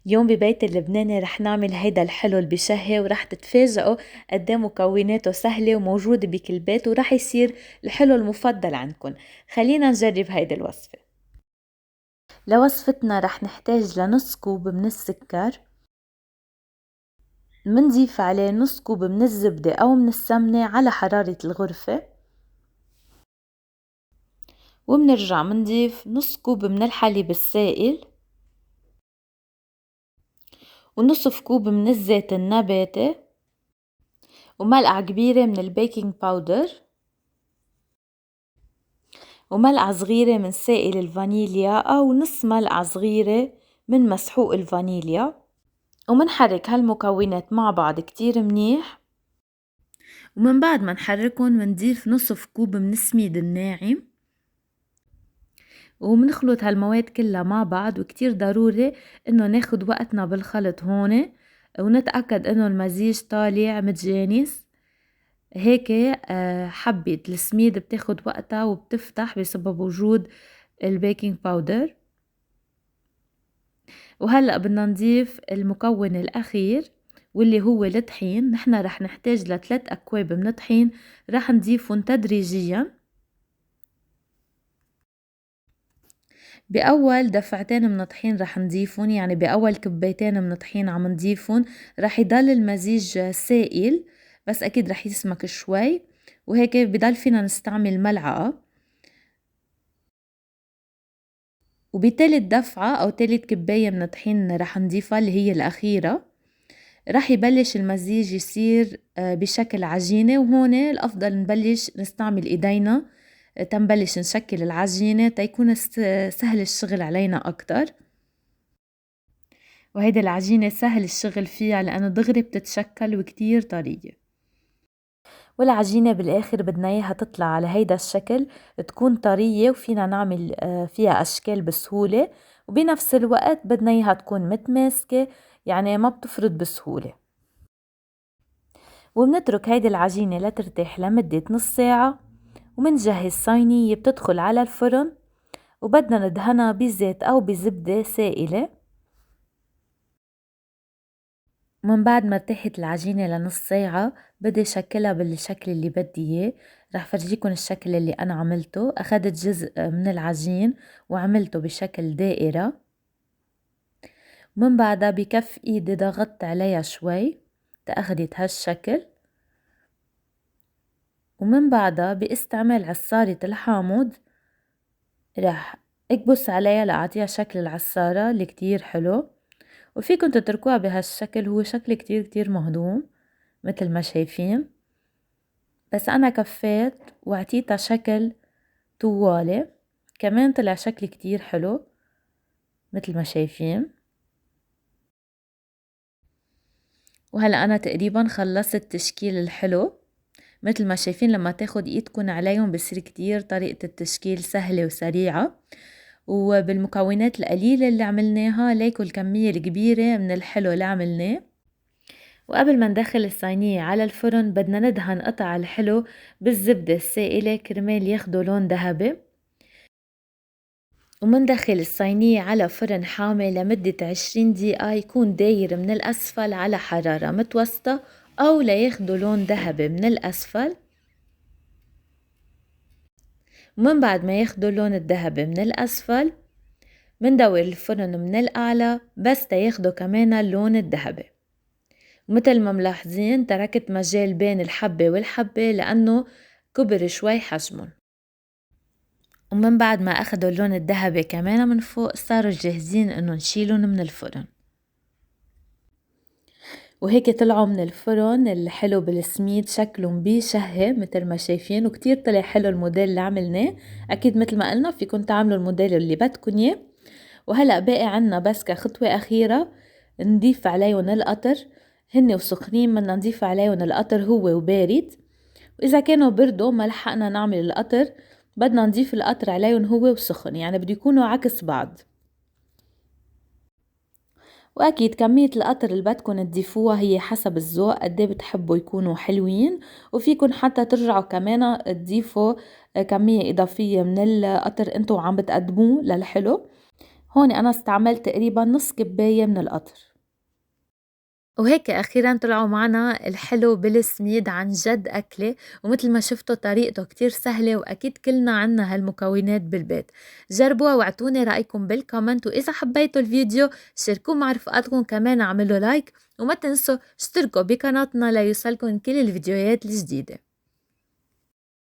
اليوم ببيت اللبناني رح نعمل هيدا الحلو اللي بشهي ورح تتفاجئوا قد ايه مكوناته سهلة وموجودة بكل بيت ورح يصير الحلو المفضل عندكم. خلينا نجرب هيدي الوصفة. لوصفتنا رح نحتاج لنص كوب من السكر، منضيف عليه نص كوب من الزبدة أو من السمنة على حرارة الغرفة، ومنرجع منضيف نص كوب من الحليب السائل ونصف كوب من الزيت النباتي وملعقة كبيرة من البيكنج باودر وملعقة صغيرة من سائل الفانيليا أو نص ملعقة صغيرة من مسحوق الفانيليا، ومنحرك هالمكونات مع بعض كتير منيح. ومن بعد ما نحركن منضيف نصف كوب من السميد الناعم ومنخلط هالمواد كلها مع بعض، وكتير ضروري انه ناخد وقتنا بالخلط هون ونتأكد انه المزيج طالع متجانس. هيك حبة السميد بتاخد وقتها وبتفتح بسبب وجود البيكنج باودر. وهلأ بدنا نضيف المكون الأخير واللي هو الطحين. نحن رح نحتاج ل3 أكواب من الطحين، رح نضيفهم تدريجيا. بأول دفعتين من الطحين رح نضيفهم، يعني بأول كبايتين من الطحين عم نضيفهم، رح يضل المزيج سائل بس أكيد رح يسمك شوي، وهيك بضل فينا نستعمل ملعقة. وبتالت دفعة أو تالت كباية من الطحين رح نضيفها اللي هي الأخيرة، رح يبلش المزيج يصير بشكل عجينة. وهون الأفضل نبلش نستعمل إيدينا تنبلش نشكل العجينة تيكون سهل الشغل علينا أكتر. وهيدا العجينة سهل الشغل فيها لأنه دغري بتتشكل وكتير طرية. والعجينة بالآخر بدنا إياها تطلع على هيدا الشكل، تكون طرية وفينا نعمل فيها أشكال بسهولة، وبنفس الوقت بدنا إياها تكون متماسكة يعني ما بتفرد بسهولة. وبنترك هيدي العجينة لترتاح لمدة نص ساعة، ومنجهز صينية بتدخل على الفرن وبدنا ندهنها بزيت أو بزبدة سائلة. من بعد ما ارتاحت العجينة لنص ساعة بدي شكلها بالشكل اللي بدي اياه. رح فرجيكم الشكل اللي أنا عملته. أخدت جزء من العجين وعملته بشكل دائرة، من بعدها بكف ايدي ضغطت عليها شوي تأخدت هالشكل، ومن بعدها باستعمال عصارة الحامض رح اكبس عليها لأعطيها شكل العصارة اللي كتير حلو. وفيكن تتركوها بهالشكل، هو شكل كتير مهضوم مثل ما شايفين، بس أنا كفيت وعطيتها شكل طوالة كمان طلع شكل كتير حلو مثل ما شايفين. وهلأ أنا تقريبا خلصت التشكيل الحلو مثل ما شايفين. لما تاخد ايدكن عليهم بصير كتير طريقة التشكيل سهلة وسريعة، وبالمكونات القليلة اللي عملناها ليكو الكمية الكبيرة من الحلو اللي عملناه. وقبل ما ندخل الصينية على الفرن بدنا ندهن قطع الحلو بالزبدة السائلة كرمال ياخدوا لون ذهبي، ومندخل الصينية على فرن حامي لمدة 20 دقيقة يكون داير من الأسفل على حرارة متوسطة أو لياخدوا لون ذهبي من الأسفل. ومن بعد ما ياخدوا اللون الذهبي من الأسفل مندور الفرن من الأعلى بس تياخدوا كمان اللون الذهبي. ومثل ما ملاحظين تركت مجال بين الحبة والحبة لأنه كبر شوي حجمهم. ومن بعد ما أخدوا اللون الذهبي كمان من فوق صاروا جاهزين إنه نشيلهم من الفرن. وهيك طلعوا من الفرن الحلو بالسميد شكلهم بيشهي مثل ما شايفين، وكتير طلع حلو الموديل اللي عملناه. أكيد مثل ما قلنا فيكن تعملوا الموديل اللي بدكن إياه. وهلأ باقي عنا بس كخطوة أخيرة نضيف عليهم القطر. هن وسخنين بدنا نضيف عليهم القطر هو وبارد، وإذا كانوا بردوا ما لحقنا نعمل القطر بدنا نضيف القطر عليهم هو وسخن، يعني بده يكونوا عكس بعض. واكيد كمية القطر اللي بدكن تضيفوها هي حسب الذوق قديه بتحبوا يكونوا حلوين، وفيكن حتى ترجعوا كمان تضيفوا كمية اضافية من القطر انتو عم بتقدموه للحلو. هون أنا استعملت تقريبا نص كباية من القطر. وهيك أخيرا طلعوا معنا الحلو بالسميد، عن جد أكلة، ومثل ما شفتوا طريقته كتير سهلة، وأكيد كلنا عنا هالمكونات بالبيت. جربوها واعطوني رأيكم بالكومنت، وإذا حبيتوا الفيديو شاركوه مع رفقاتكم كمان، اعملوا لايك، وما تنسوا اشتركوا بقناتنا ليوصلكم كل الفيديوهات الجديدة.